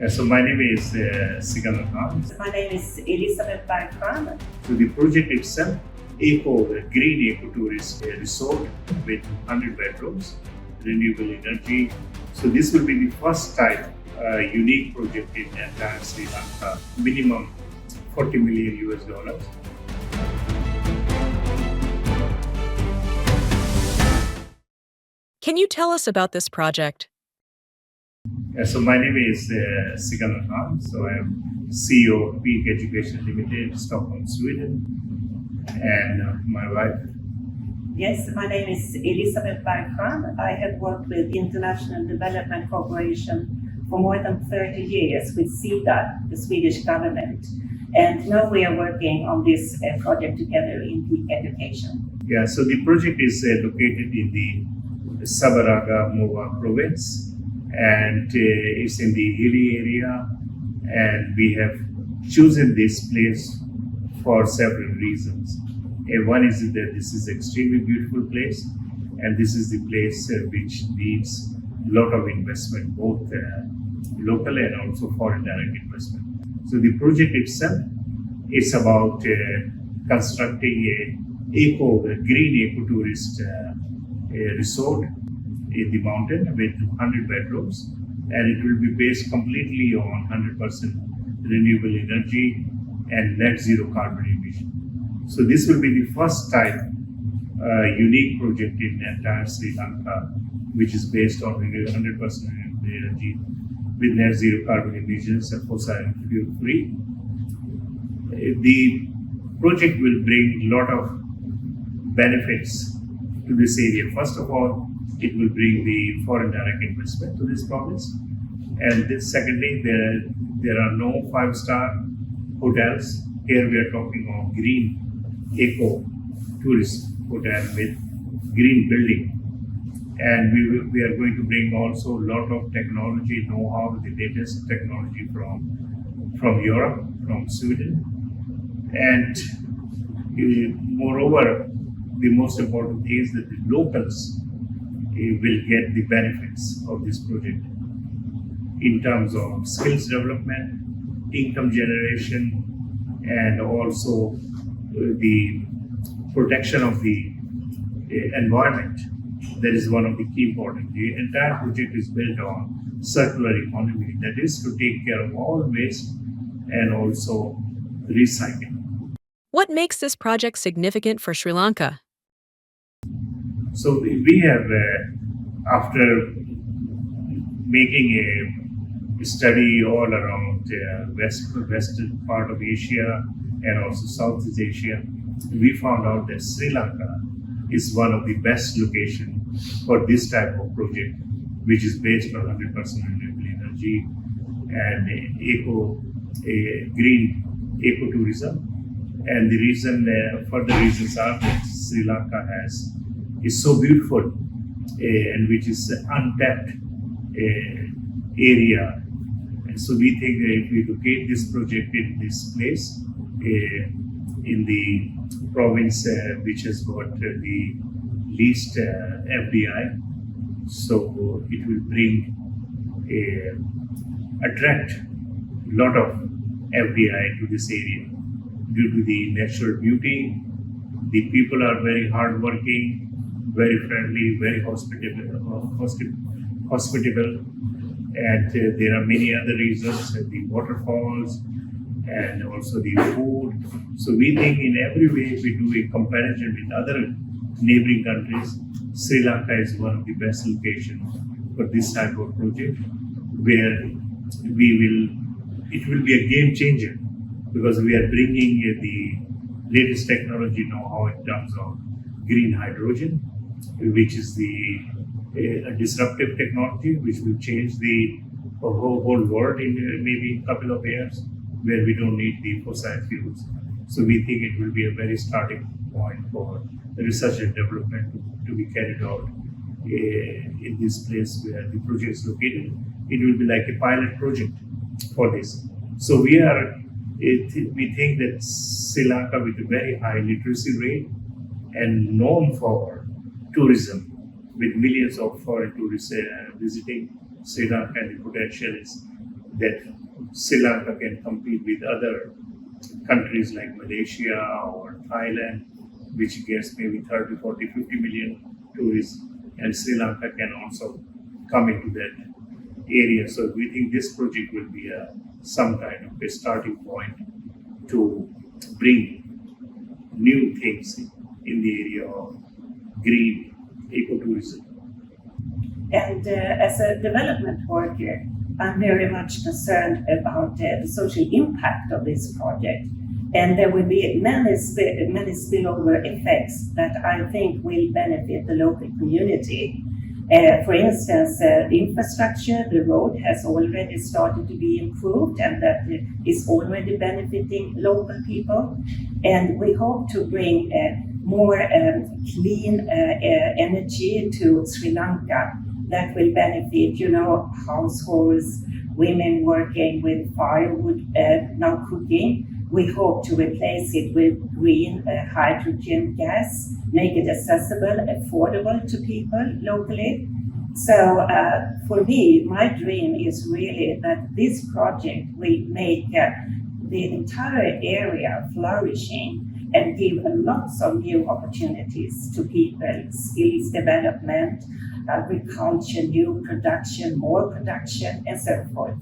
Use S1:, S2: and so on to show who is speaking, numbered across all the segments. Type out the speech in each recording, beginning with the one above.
S1: So my name is Sikander.
S2: My name is Elisabeth Berg.
S1: So the project itself, green eco-tourist resort with 100 bedrooms, renewable energy. So this will be the first type unique project in entire Sri Lanka, minimum 40 million US dollars.
S3: Can you tell us about this project?
S1: So my name is Sikander. So I am CEO of Peak Education Limited, Stockholm, Sweden, and my wife.
S2: Yes, my name is Elisabeth Berg. I have worked with International Development Corporation for more than 30 years with SIDA, the Swedish government. And now we are working on this project together in Peak Education.
S1: Yeah, so the project is located in the Sabaraga Moa province, and it's in the hilly area, and we have chosen this place for several reasons. One is that this is extremely beautiful place, and this is the place which needs a lot of investment, both local and also foreign direct investment. So the project itself is about constructing a green eco-tourist resort in the mountain with 100 bedrooms, and it will be based completely on 100% renewable energy and net zero carbon emission. So this will be the first type unique project in entire Sri Lanka, which is based on 100% renewable energy with net zero carbon emissions and fossil fuel free. The project will bring a lot of benefits to this area. First of all, it will bring the foreign direct investment to this province. And then secondly, there are no 5-star hotels. Here we are talking of green eco tourist hotel with green building. And we are going to bring also a lot of technology know-how, the latest technology from Europe, from Sweden. And moreover, the most important thing is that the locals will get the benefits of this project in terms of skills development, income generation, and also the protection of the environment. That is one of the key important. The entire project is built on circular economy, that is to take care of all waste and also recycling.
S3: What makes this project significant for Sri Lanka?
S1: So we have, after making a study all around western part of Asia and also Southeast Asia, we found out that Sri Lanka is one of the best locations for this type of project, which is based on 100% renewable energy and green ecotourism. And the reason, further reasons are that Sri Lanka is so beautiful and which is untapped area. And so we think that if we locate this project in this place, in the province which has got the least FDI, so it will bring attract a lot of FDI to this area due to the natural beauty. The people are very hardworking, very friendly, very hospitable, and there are many other reasons, the waterfalls and also the food. So we think in every way, if we do a comparison with other neighboring countries, Sri Lanka is one of the best locations for this type of project, where it will be a game changer, because we are bringing the latest technology know-how in terms of green hydrogen, which is a disruptive technology which will change the whole world in maybe a couple of years, where we don't need the fossil fuels. So we think it will be a very starting point for the research and development to be carried out in this place where the project is located. It will be like a pilot project for this. So we think that Sri Lanka, with a very high literacy rate and known for tourism, with millions of foreign tourists visiting Sri Lanka, and the potential is that Sri Lanka can compete with other countries like Malaysia or Thailand, which gets maybe 30, 40, 50 million tourists, and Sri Lanka can also come into that area. So we think this project will be some kind of a starting point to bring new things in the area of green ecotourism.
S2: And as a development worker, I'm very much concerned about the social impact of this project. And there will be many spillover effects that I think will benefit the local community. For instance, the infrastructure, the road has already started to be improved, and that is already benefiting local people. And we hope to bring more clean energy to Sri Lanka that will benefit, households, women working with firewood, now cooking. We hope to replace it with green hydrogen gas, make it accessible, affordable to people locally. So for me, my dream is really that this project will make the entire area flourishing and give lots of new opportunities to people, skills development, agriculture, new production, more production, and so forth.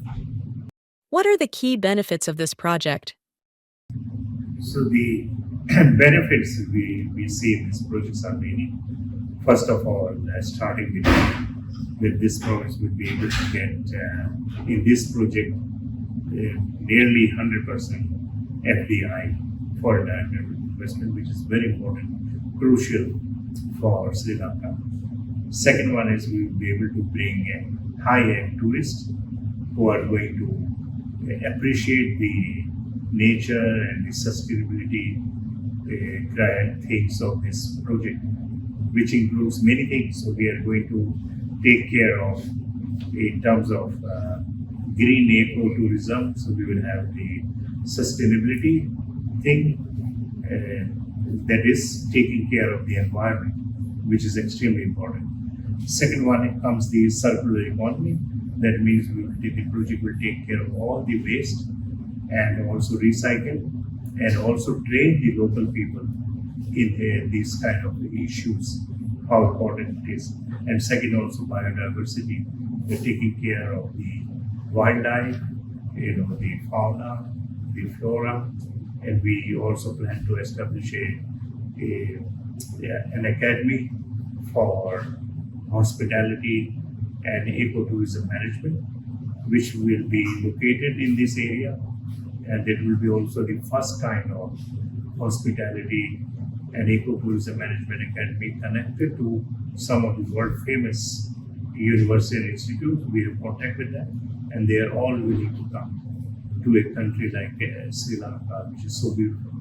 S3: What are the key benefits of this project?
S1: So the benefits we see in these projects are many. First of all, starting with this project, we'll be able to get in this project nearly 100% FDI, foreign direct investment, which is very important, crucial for Sri Lanka. Second one is we will be able to bring high-end tourists who are going to appreciate the nature and the sustainability things of this project, which includes many things. So we are going to take care of in terms of green ecotourism. So we will have the sustainability thing that is taking care of the environment, which is extremely important. Second one comes the circular economy. That means the project will take care of all the waste and also recycle and also train the local people in these kind of issues, how important it is. And second, also biodiversity. We're taking care of the wildlife, the fauna, the flora, and we also plan to establish an academy for hospitality and ecotourism management, which will be located in this area. And that will be also the first kind of hospitality and ecotourism management academy connected to some of the world famous university and institutes. We have contact with them, and they are all willing to come to a country like Sri Lanka, which is so beautiful.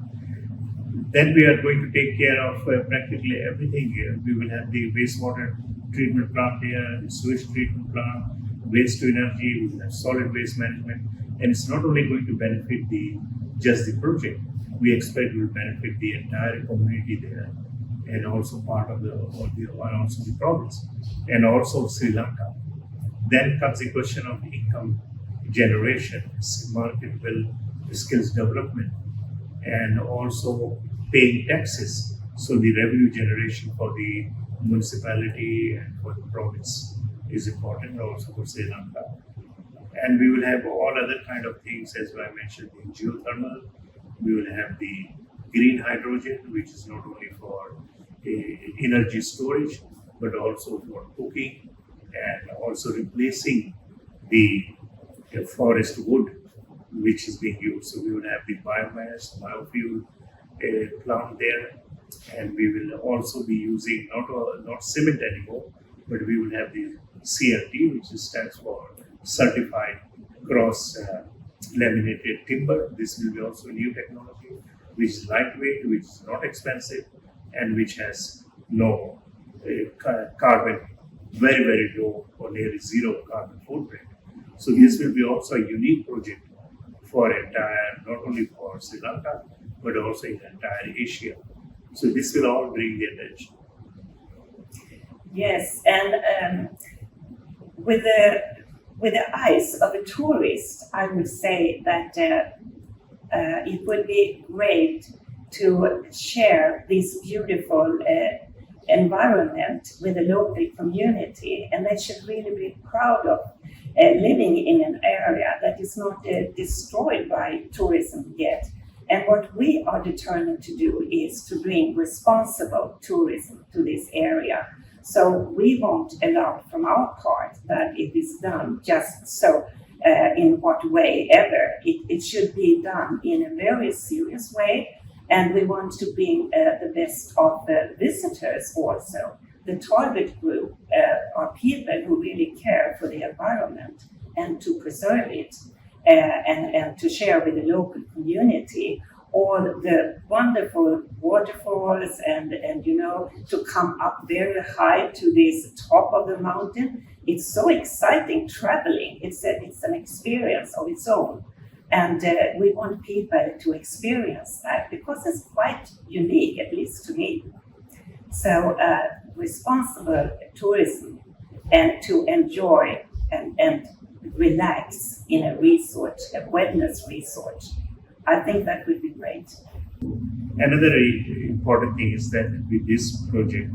S1: Then we are going to take care of practically everything here. We will have the wastewater treatment plant here, the sewage treatment plant, waste to energy, we will have solid waste management. And it's not only going to benefit just the project, we expect it will benefit the entire community there, and also part of the province, and also Sri Lanka. Then comes the question of income generation, marketable skills development, and also paying taxes. So the revenue generation for the municipality and for the province is important, also for Sri Lanka. And we will have all other kind of things, as I mentioned, the geothermal. We will have the green hydrogen, which is not only for energy storage, but also for cooking and also replacing the forest wood, which is being used. So we will have the biomass, biofuel plant there, and we will also be using not cement anymore, but we will have the CLT, which stands for Certified Cross Laminated Timber. This will be also a new technology, which is lightweight, which is not expensive, and which has no carbon, very, very low or nearly zero carbon footprint. So this will be also a unique project for not only for Sri Lanka, but also in entire Asia. So this will all bring the attention.
S2: Yes, and with the with the eyes of a tourist, I would say that it would be great to share this beautiful environment with the local community, and they should really be proud of living in an area that is not destroyed by tourism yet. And what we are determined to do is to bring responsible tourism to this area. So we won't allow from our part that it is done just so in what way ever. It should be done in a very serious way, and we want to bring the best of the visitors also. The target group are people who really care for the environment and to preserve it and to share with the local community all the wonderful waterfalls and to come up very high to this top of the mountain. It's so exciting traveling. It's an experience of its own. And we want people to experience that because it's quite unique, at least to me. So responsible tourism and to enjoy and relax in a resort, a wellness resort. I think that would be great.
S1: Another important thing is that with this project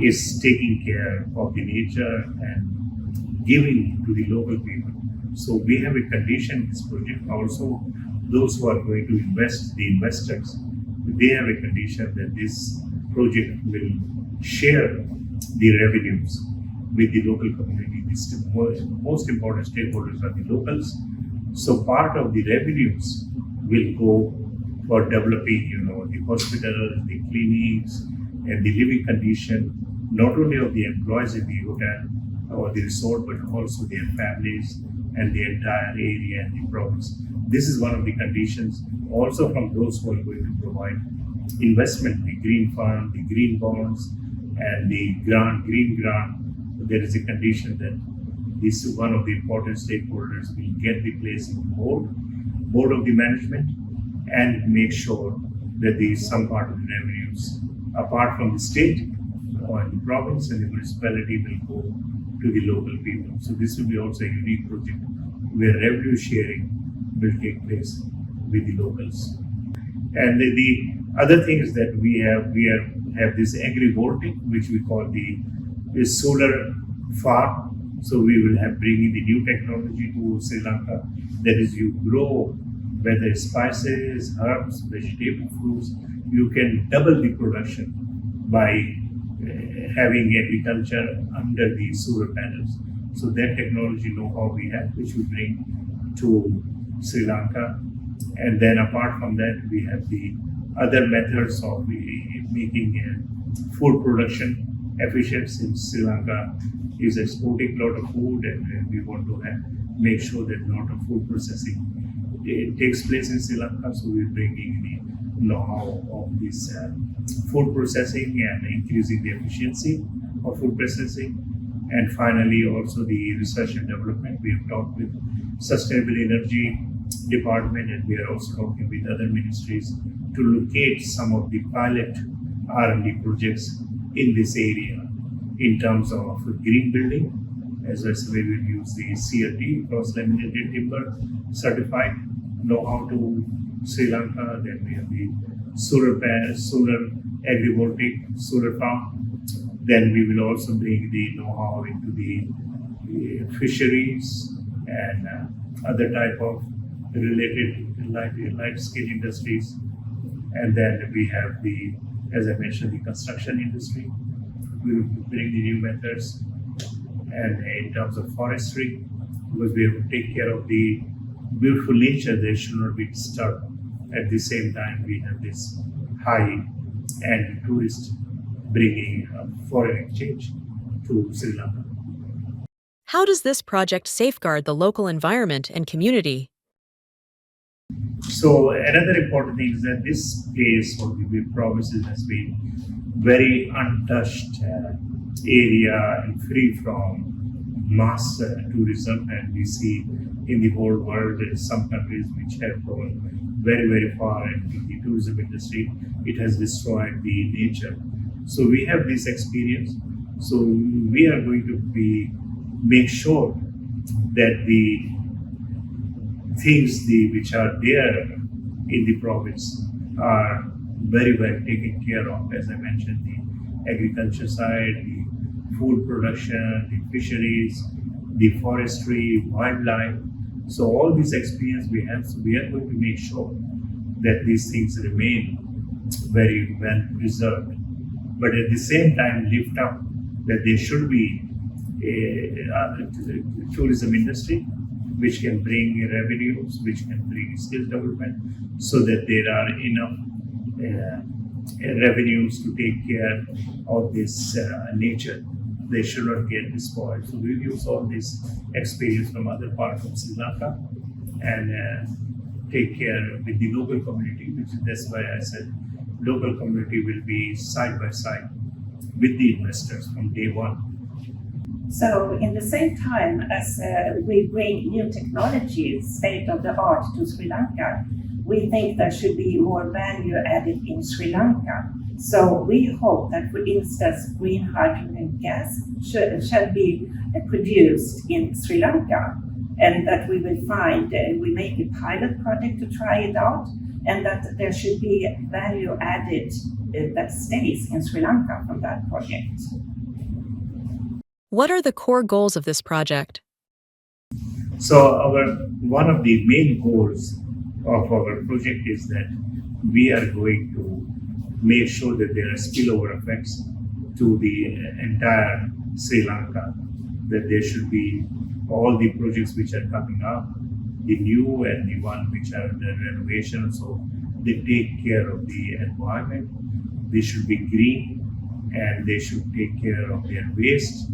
S1: is taking care of the nature and giving to the local people. So we have a condition in this project. Also, those who are going to invest, the investors, they have a condition that this project will share the revenues with the local community. The most important stakeholders are the locals. So part of the revenues will go for developing, the hospitals, the clinics, and the living condition, not only of the employees in the hotel or the resort, but also their families and the entire area and the province. This is one of the conditions also from those who are going to provide investment, the green fund, the green bonds, and the green grant. There is a condition that this is one of the important stakeholders will get the place in the board of the management, and make sure that some part of the revenues, apart from the state or the province and the municipality, will go to the local people. So this will be also a unique project where revenue sharing will take place with the locals. And the other thing is that we have this agrivoltaic, which we call the solar farm. So we will have bringing the new technology to Sri Lanka. That is, you grow whether spices, herbs, vegetable, fruits. You can double the production by having agriculture under the solar panels. So that technology know-how we have, which we bring to Sri Lanka. And then apart from that, we have the other methods of making food production efficient, since Sri Lanka is exporting a lot of food, and we want to make sure that a lot of food processing takes place in Sri Lanka. So we're bringing the know-how of this food processing and increasing the efficiency of food processing. And finally, also the research and development. We have talked with Sustainable Energy Department, and we are also talking with other ministries to locate some of the pilot R&D projects in this area in terms of green building. As I said, we will use the CLT, cross-laminated timber certified know-how to Sri Lanka. Then we have the solar agrivoltaic solar farm. Then we will also bring the know-how into the fisheries and other type of related light scale industries. And then we have as I mentioned, the construction industry. We will bring the new methods. And in terms of forestry, because we have to take care of the beautiful nature, they should not be disturbed. At the same time, we have this high-end tourist bringing foreign exchange to Sri Lanka.
S3: How does this project safeguard the local environment and community?
S1: So another important thing is that this place or the provinces has been very untouched area and free from mass tourism, and we see in the whole world some countries which have gone very, very far into the tourism industry. It has destroyed the nature. So we have this experience. So we are going to make sure that the things which are there in the province are very well taken care of. As I mentioned, the agriculture side, the food production, the fisheries, the forestry, wildlife. So all this experience we have, so we are going to make sure that these things remain very well preserved. But at the same time, lift up that there should be a tourism industry which can bring revenues, which can bring skill development, so that there are enough revenues to take care of this nature. They should not get despoiled. So we use all this experience from other parts of Sri Lanka and take care with the local community, that's why I said local community will be side by side with the investors from day one.
S2: So in the same time as we bring new technologies, state of the art to Sri Lanka, we think there should be more value added in Sri Lanka. So we hope that, for instance, green hydrogen gas shall be produced in Sri Lanka, and that we will find, we make a pilot project to try it out, and that there should be value added that stays in Sri Lanka from that project.
S3: What are the core goals of this project?
S1: So one of the main goals of our project is that we are going to make sure that there are spillover effects to the entire Sri Lanka, that there should be all the projects which are coming up, the new and the one which are under renovation, so they take care of the environment, they should be green, and they should take care of their waste,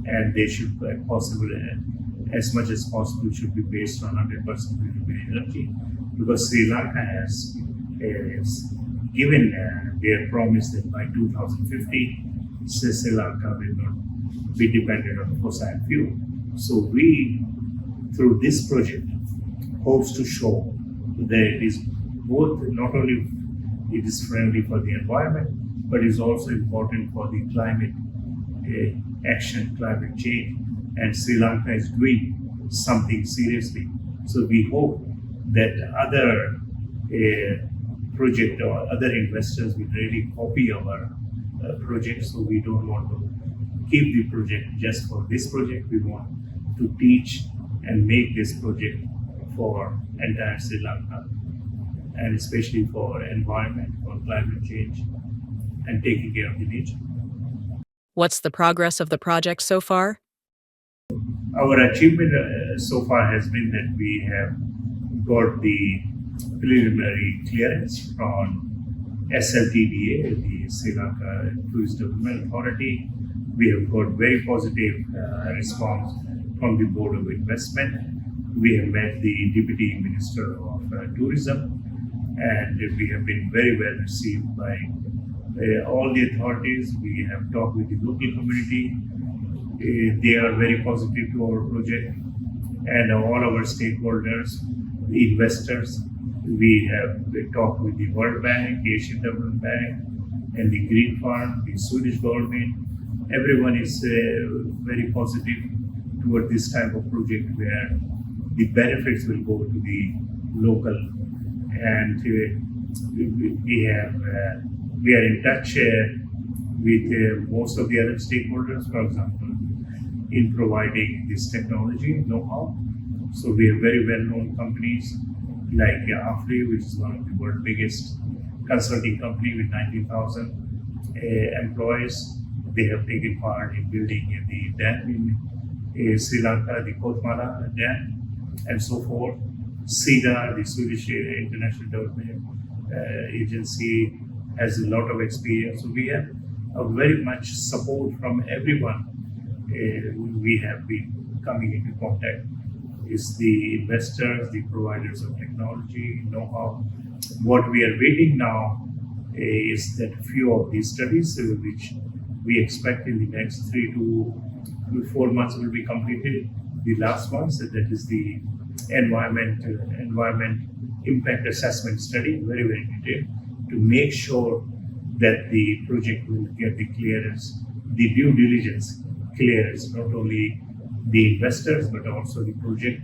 S1: and they should, as much as possible, should be based on 100% renewable energy, because Sri Lanka has given their promise that by 2050, Sri Lanka will not be dependent on fossil fuel. So we, through this project, hopes to show that it is both, not only it is friendly for the environment, but is also important for the climate action, climate change, and Sri Lanka is doing something seriously. So we hope that other project or other investors will really copy our project. So we don't want to keep the project just for this project. We want to teach and make this project for entire Sri Lanka, and especially for environment, for climate change, and taking care of the nature.
S3: What's the progress of the project so far?
S1: Our achievement so far has been that we have got the preliminary clearance from SLTDA, the Sri Lanka Tourist Development Authority. We have got very positive response from the Board of Investment. We have met the Deputy Minister of Tourism, and we have been very well received by all the authorities. We have talked with the local community. They are very positive to our project, and all our stakeholders, the investors. We have talked with the World Bank, Asian Development Bank, and the Green Fund, the Swedish government. Everyone is very positive toward this type of project where the benefits will go to the local, and we are in touch with most of the other stakeholders, for example, in providing this technology know-how. So we have very well-known companies like AFRI, which is one of the world's biggest consulting company with 19,000 employees. They have taken part in building the dam in Sri Lanka, the Kotmala Dam, and so forth. SIDA, the Swedish International Development Agency, has a lot of experience. So we have very much support from everyone. We have been coming into contact. It's the investors, the providers of technology, know-how. What we are waiting now is that a few of these studies, which we expect in the next 3 to 4 months, will be completed. The last ones, that is the environment impact assessment study, very, very detailed, to make sure that the project will get the clearance, the due diligence clearance, not only the investors, but also the project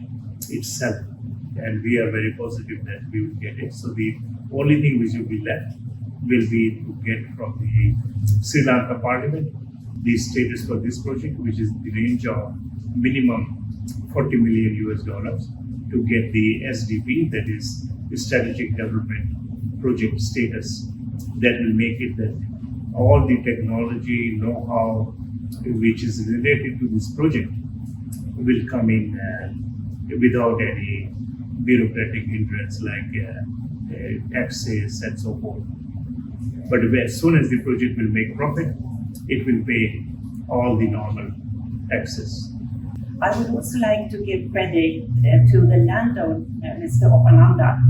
S1: itself. And we are very positive that we will get it. So the only thing which will be left will be to get from the Sri Lanka Parliament the status for this project, which is the range of minimum 40 million US dollars to get the SDP, that is the Strategic Development Project status. That will make it that all the technology, know-how which is related to this project will come in without any bureaucratic hindrance like taxes and so forth. But as soon as the project will make profit, it will pay all the normal taxes.
S2: I would also like to give credit to the landowner, Mr. Opananda.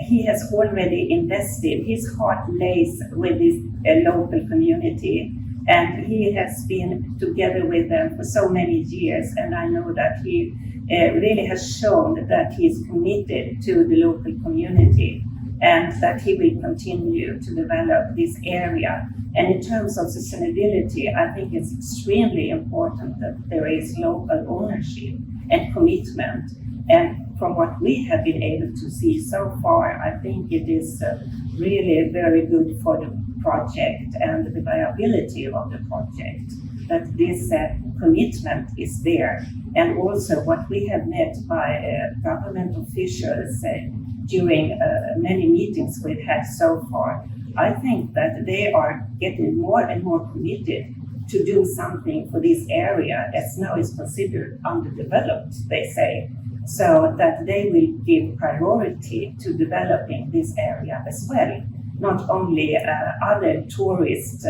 S2: He has already invested. His heart lays with this local community, and he has been together with them for so many years. And I know that he really has shown that he is committed to the local community and that he will continue to develop this area. And in terms of sustainability, I think it's extremely important that there is local ownership and commitment. And from what we have been able to see so far, I think it is really very good for the project and the viability of the project, that this commitment is there. And also what we have met by government officials during many meetings we've had so far, I think that they are getting more and more committed to do something for this area, as now is considered underdeveloped, they say. So that they will give priority to developing this area as well, not only other tourist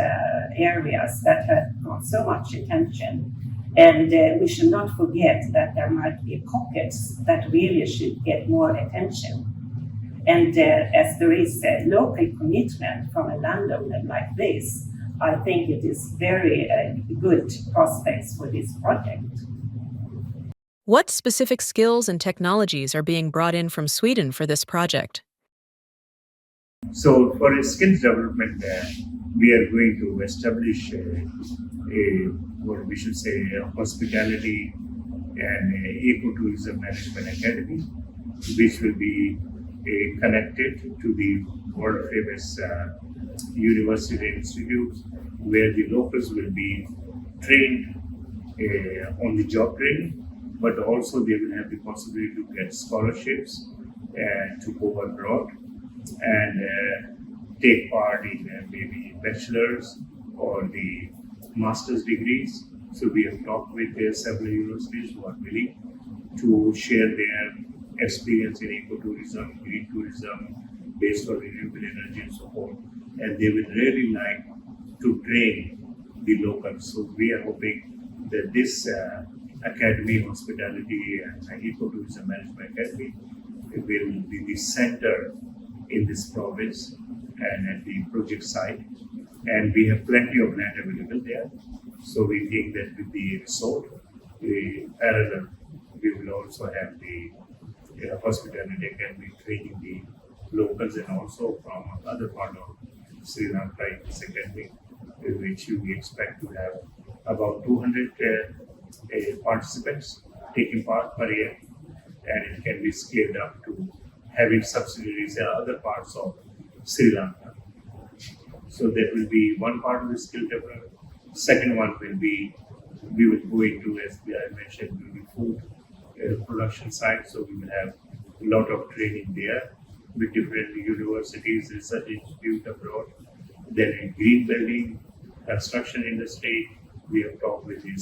S2: areas that have got so much attention. And we should not forget that there might be pockets that really should get more attention. And as there is a local commitment from a landowner like this, I think it is very good prospects for this project.
S3: What specific skills and technologies are being brought in from Sweden for this project?
S1: So for skills development, we are going to establish what we should say, a hospitality and ecotourism management academy, which will be connected to the world famous university institutes, where the locals will be trained on the job training, but also they will have the possibility to get scholarships to go abroad and take part in maybe bachelor's or the master's degrees. So we have talked with several universities who are willing to share their experience in ecotourism, green tourism, based on renewable energy and so forth. And they would really like to train the locals. So we are hoping that this Academy, Hospitality and Ecotourism Management Academy will be the center in this province and at the project site. And we have plenty of land available there. So we think that with the resort, parallel, we will also have the Hospitality Academy training the locals and also from other part of Sri Lanka in this academy, which we expect to have about 200 participants taking part per year, and it can be scaled up to having subsidiaries in other parts of Sri Lanka. So that will be one part of the skill development. Second one will be, we will go into, as I mentioned, will be food production side. So we will have a lot of training there with different universities, research institute abroad. Then in green building, construction industry, we have talked with the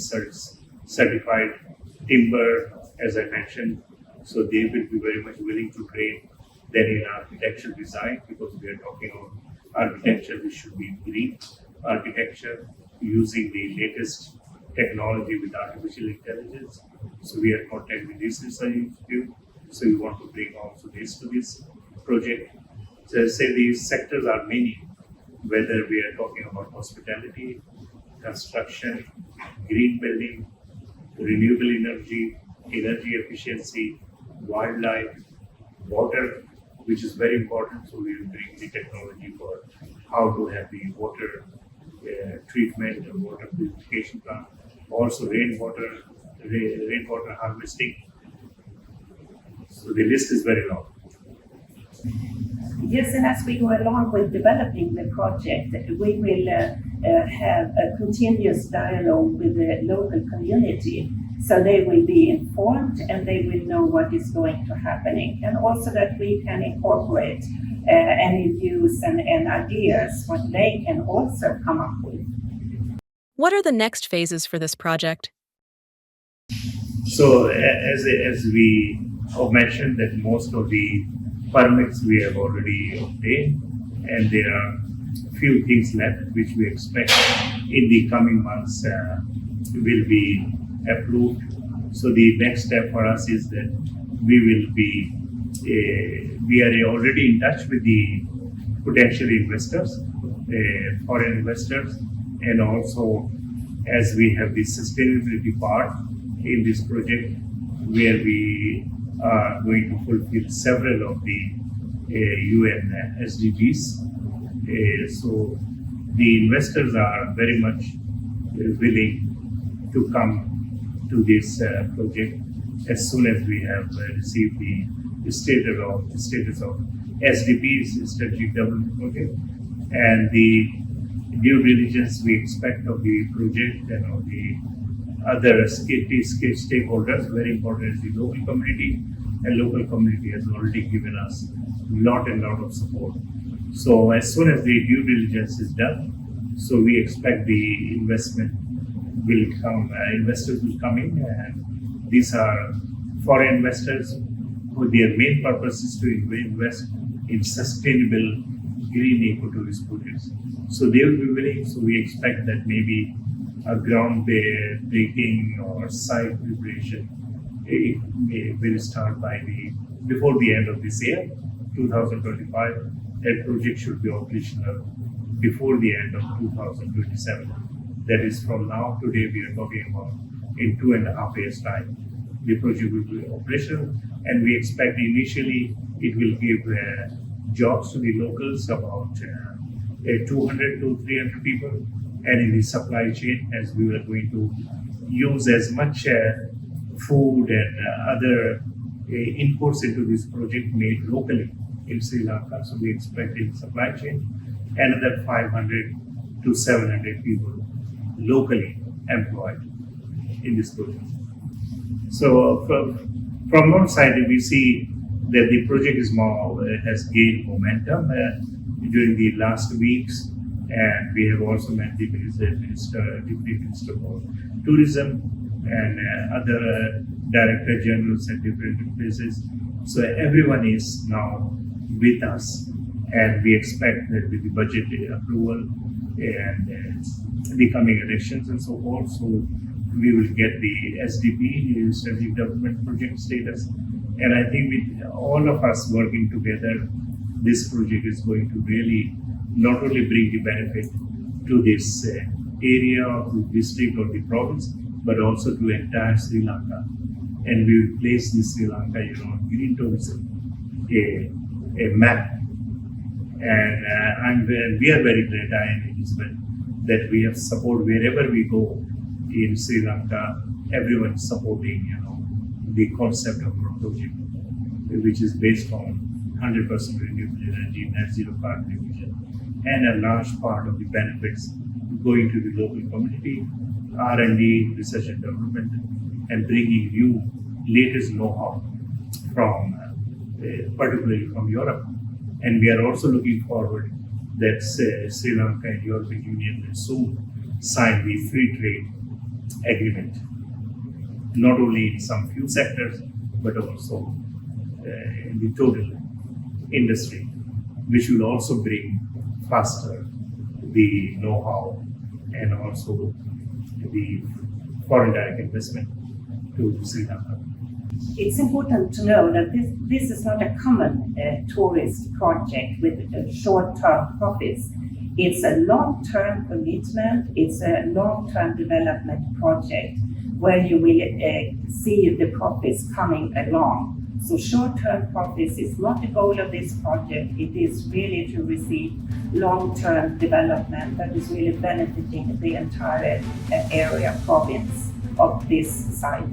S1: certified timber, as I mentioned. So they will be very much willing to train. Then in architectural design, because we are talking about architecture, which should be green architecture using the latest technology with artificial intelligence. So we are in contact with this research institute. So we want to bring also this to this project. So I say these sectors are many, whether we are talking about hospitality, construction, green building, renewable energy, energy efficiency, wildlife, water, which is very important. So we will bring the technology for how to have the water treatment and water purification plant. Also rainwater rainwater harvesting. So the list is very long.
S2: Yes, and as we go along with developing the project, we will have a continuous dialogue with the local community, so they will be informed and they will know what is going to happening, and also that we can incorporate any views and ideas what they can also come up with.
S3: What are the next phases for this project?
S1: So as we have mentioned, that most of the permits we have already obtained, and there are few things left which we expect in the coming months will be approved. So the next step for us is that we are already in touch with the potential investors, foreign investors, and also as we have the sustainability part in this project where we are going to fulfill several of the UN SDGs. So the investors are very much willing to come to this project as soon as we have received the status of SDPs, Strategic Development Project, and the due diligence we expect of the project and of the other stakeholders. Very important is the local community, and local community has already given us lot of support. So as soon as the due diligence is done, so we expect the investors will come in, and these are foreign investors who their main purpose is to invest in sustainable green ecotourism projects. So they will be willing. So we expect that maybe a ground breaking or site preparation will start before the end of this year, 2025. That project should be operational before the end of 2027. That is from now. Today we are talking about in 2.5 years' time. The project will be operational, and we expect initially it will give jobs to the locals, about 200 to 300 people, and in the supply chain, as we were going to use as much food and other inputs into this project made locally in Sri Lanka. So we expect in supply chain another 500 to 700 people locally employed in this project. So from our side, we see that the project has gained momentum during the last weeks, and we have also met the Deputy Minister for Tourism and other Director Generals at different places. So everyone is now with us, and we expect that with the budget approval and the coming elections and so forth, so we will get the SDP, Strategic Development Project status. And I think with all of us working together, this project is going to really not only bring the benefit to this area, to district or the province, but also to entire Sri Lanka. And we will place this Sri Lanka, green tourism, a map. And we are very glad, I and Elisabeth, that we have support wherever we go in Sri Lanka. Everyone is supporting, the concept of our project, which is based on 100% renewable energy, net zero carbon emission, and a large part of the benefits going to the local community, R&D, research and development, and bringing new latest know-how from, particularly from Europe. And we are also looking forward that Sri Lanka and European Union will soon sign the free trade agreement, not only in some few sectors, but also in the total industry, which will also bring faster the know-how and also the foreign direct investment to Sri Lanka.
S2: It's important to know that this is not a common tourist project with short-term profits. It's a long-term commitment, it's a long-term development project where you will see the profits coming along. So short-term profits is not the goal of this project. It is really to receive long-term development that is really benefiting the entire area province. of this site.